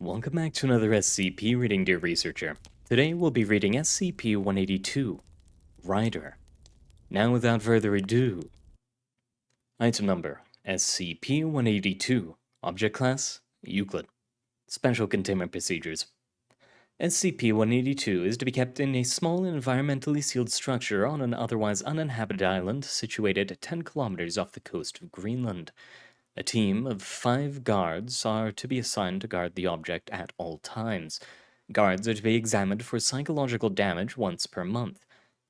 Welcome back to another SCP reading, dear researcher. Today we'll be reading SCP-182, Rider. Now without further ado, item number SCP-182, Object Class, Euclid. Special Containment Procedures. SCP-182 is to be kept in a small environmentally sealed structure on an otherwise uninhabited island situated 10 kilometers off the coast of Greenland. A team of 5 guards are to be assigned to guard the object at all times. Guards are to be examined for psychological damage once per month.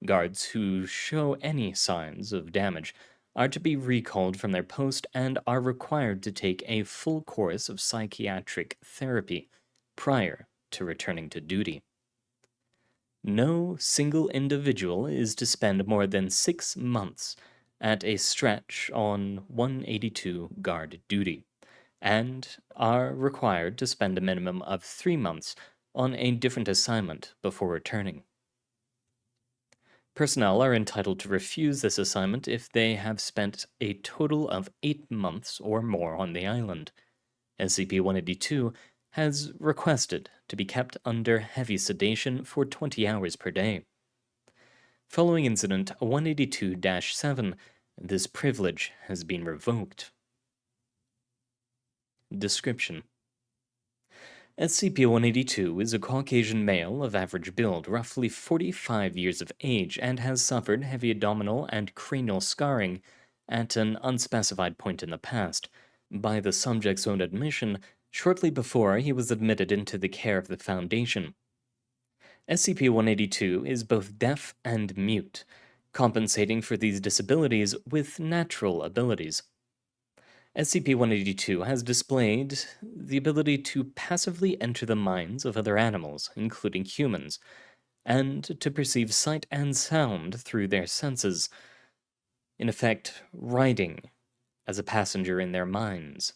Guards who show any signs of damage are to be recalled from their post and are required to take a full course of psychiatric therapy prior to returning to duty. No single individual is to spend more than 6 months at a stretch on 182 guard duty, and are required to spend a minimum of 3 months on a different assignment before returning. Personnel are entitled to refuse this assignment if they have spent a total of 8 months or more on the island. SCP-182 has requested to be kept under heavy sedation for 20 hours per day. Following Incident 182-7, this privilege has been revoked. Description: SCP-182 is a Caucasian male of average build, roughly 45 years of age, and has suffered heavy abdominal and cranial scarring at an unspecified point in the past, by the subject's own admission, shortly before he was admitted into the care of the Foundation. SCP-182 is both deaf and mute, compensating for these disabilities with natural abilities. SCP-182 has displayed the ability to passively enter the minds of other animals, including humans, and to perceive sight and sound through their senses, in effect, riding as a passenger in their minds.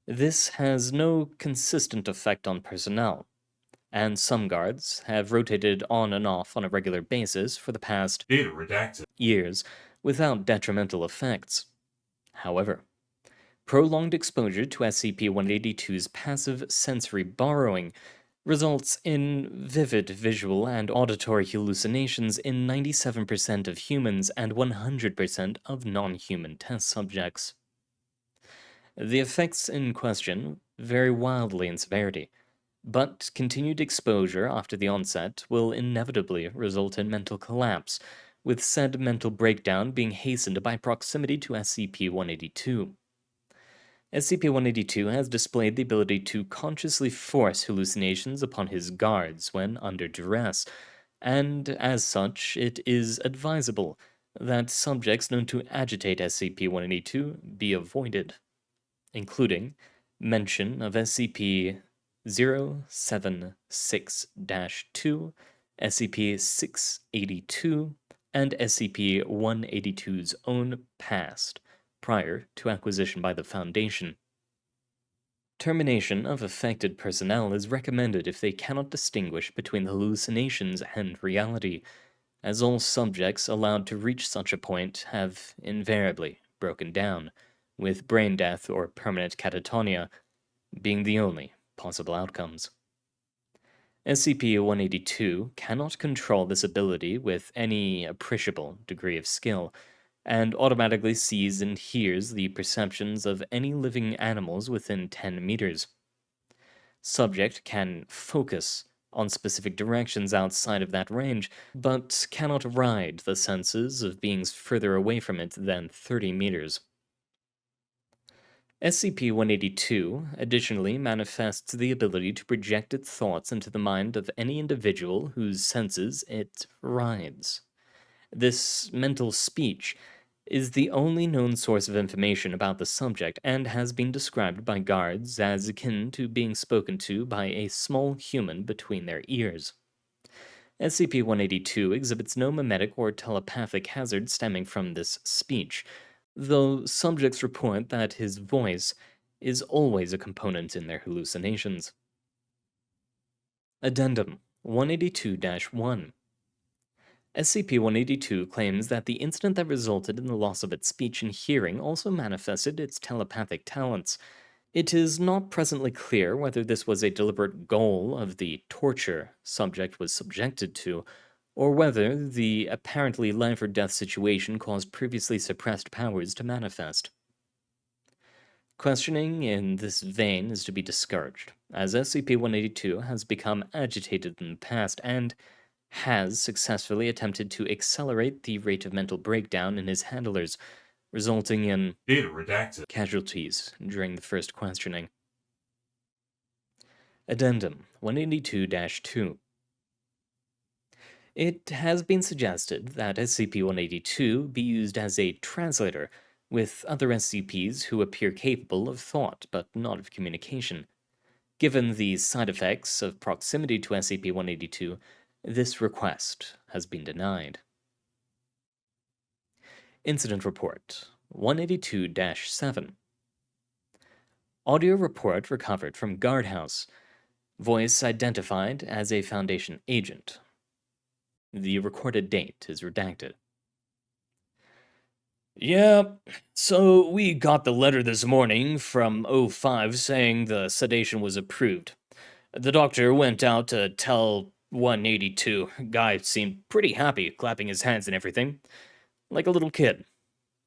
This has no consistent effect on personnel, and some guards have rotated on and off on a regular basis for the past Data redacted. years without detrimental effects. However, prolonged exposure to SCP-182's passive sensory borrowing results in vivid visual and auditory hallucinations in 97% of humans and 100% of non-human test subjects. The effects in question vary wildly in severity, but continued exposure after the onset will inevitably result in mental collapse, with said mental breakdown being hastened by proximity to SCP-182. SCP-182 has displayed the ability to consciously force hallucinations upon his guards when under duress, and as such, it is advisable that subjects known to agitate SCP-182 be avoided, including mention of SCP-076-2, SCP-682, and SCP-182's own past, prior to acquisition by the Foundation. Termination of affected personnel is recommended if they cannot distinguish between hallucinations and reality, as all subjects allowed to reach such a point have invariably broken down, with brain death or permanent catatonia being the only possible outcomes. SCP-182 cannot control this ability with any appreciable degree of skill, and automatically sees and hears the perceptions of any living animals within 10 meters. Subject can focus on specific directions outside of that range, but cannot ride the senses of beings further away from it than 30 meters. SCP-182 additionally manifests the ability to project its thoughts into the mind of any individual whose senses it rides. This mental speech is the only known source of information about the subject and has been described by guards as akin to being spoken to by a small human between their ears. SCP-182 exhibits no mimetic or telepathic hazard stemming from this speech, though subjects report that his voice is always a component in their hallucinations. Addendum 182-1. SCP-182 claims that the incident that resulted in the loss of its speech and hearing also manifested its telepathic talents. It is not presently clear whether this was a deliberate goal of the torture subject was subjected to, or whether the apparently life or death situation caused previously suppressed powers to manifest. Questioning in this vein is to be discouraged, as SCP-182 has become agitated in the past and has successfully attempted to accelerate the rate of mental breakdown in his handlers, resulting in Data redacted. casualties during the first questioning. Addendum 182-2. It has been suggested that SCP-182 be used as a translator with other SCPs who appear capable of thought but not of communication. Given the side effects of proximity to SCP-182, this request has been denied. Incident Report 182-7. Audio report recovered from guardhouse. Voice identified as a Foundation agent. The recorded date is redacted. Yeah, so we got the letter this morning from O5 saying the sedation was approved. The doctor went out to tell 182. Guy seemed pretty happy, clapping his hands and everything. Like a little kid.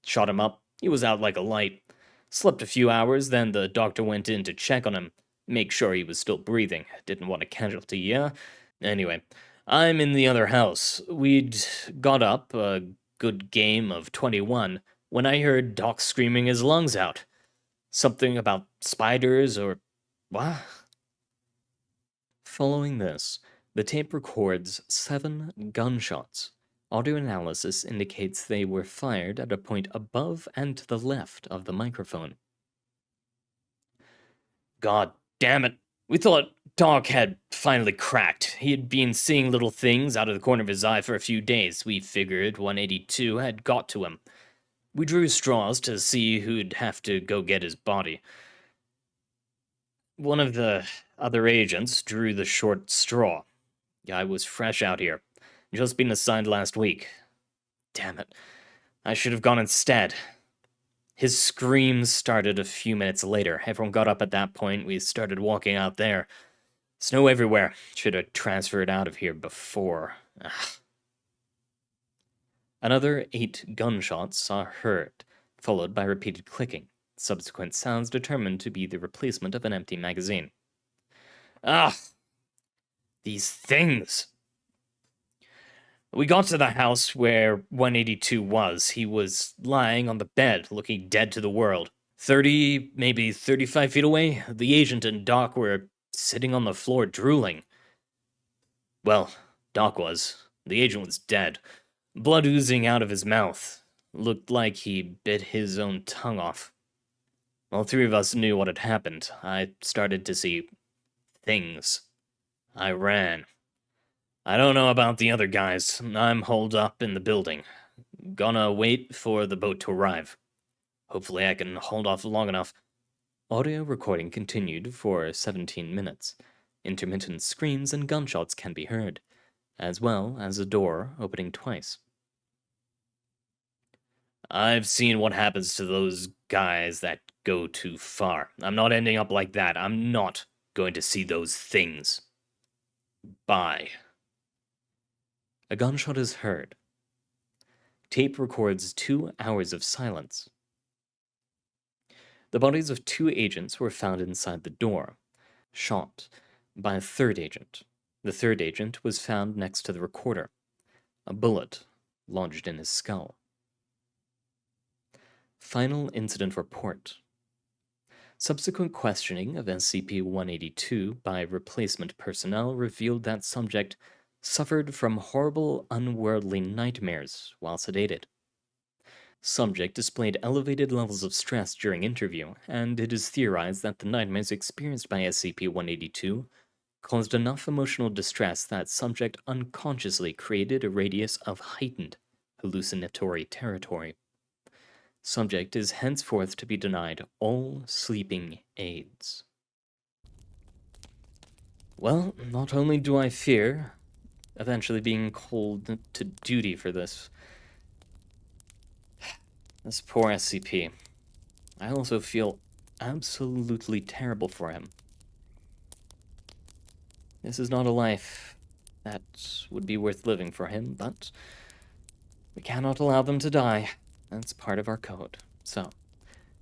Shot him up. He was out like a light. Slept a few hours, then the doctor went in to check on him. Make sure he was still breathing. Didn't want a casualty, yeah? Anyway, I'm in the other house. We'd got up a good game of 21 when I heard Doc screaming his lungs out. Something about spiders or... what? Following this, the tape records 7 gunshots. Audio analysis indicates they were fired at a point above and to the left of the microphone. God damn it. We thought Doc had finally cracked. He had been seeing little things out of the corner of his eye for a few days. We figured 182 had got to him. We drew straws to see who'd have to go get his body. One of the other agents drew the short straw. Guy was fresh out here. Just been assigned last week. Damn it. I should have gone instead. His screams started a few minutes later. Everyone got up at that point. We started walking out there. Snow everywhere. Should have transferred out of here before. Ugh. Another 8 gunshots are heard, followed by repeated clicking. Subsequent sounds determined to be the replacement of an empty magazine. Ah! These things! We got to the house where 182 was. He was lying on the bed, looking dead to the world. 30, maybe 35 feet away, the agent and Doc were sitting on the floor drooling. Well, Doc was. The agent was dead. Blood oozing out of his mouth. Looked like he bit his own tongue off. All 3 of us knew what had happened. I started to see things. I ran. I don't know about the other guys. I'm holed up in the building. Gonna wait for the boat to arrive. Hopefully I can hold off long enough. Audio recording continued for 17 minutes. Intermittent screams and gunshots can be heard, as well as a door opening twice. I've seen what happens to those guys that go too far. I'm not ending up like that. I'm not going to see those things. Bye. A gunshot is heard. Tape records 2 hours of silence. The bodies of 2 agents were found inside the door, shot by a 3rd agent. The 3rd agent was found next to the recorder, a bullet lodged in his skull. Final Incident Report. Subsequent questioning of SCP-182 by replacement personnel revealed that subject suffered from horrible, unworldly nightmares while sedated. Subject displayed elevated levels of stress during interview, and it is theorized that the nightmares experienced by SCP-182 caused enough emotional distress that subject unconsciously created a radius of heightened hallucinatory territory. Subject is henceforth to be denied all sleeping aids. Well, not only do I fear eventually being called to duty for this poor SCP, I also feel absolutely terrible for him. This is not a life that would be worth living for him, but we cannot allow them to die. That's part of our code. So,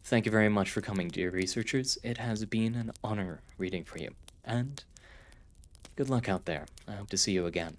thank you very much for coming, dear researchers. It has been an honor reading for you. And good luck out there. I hope to see you again.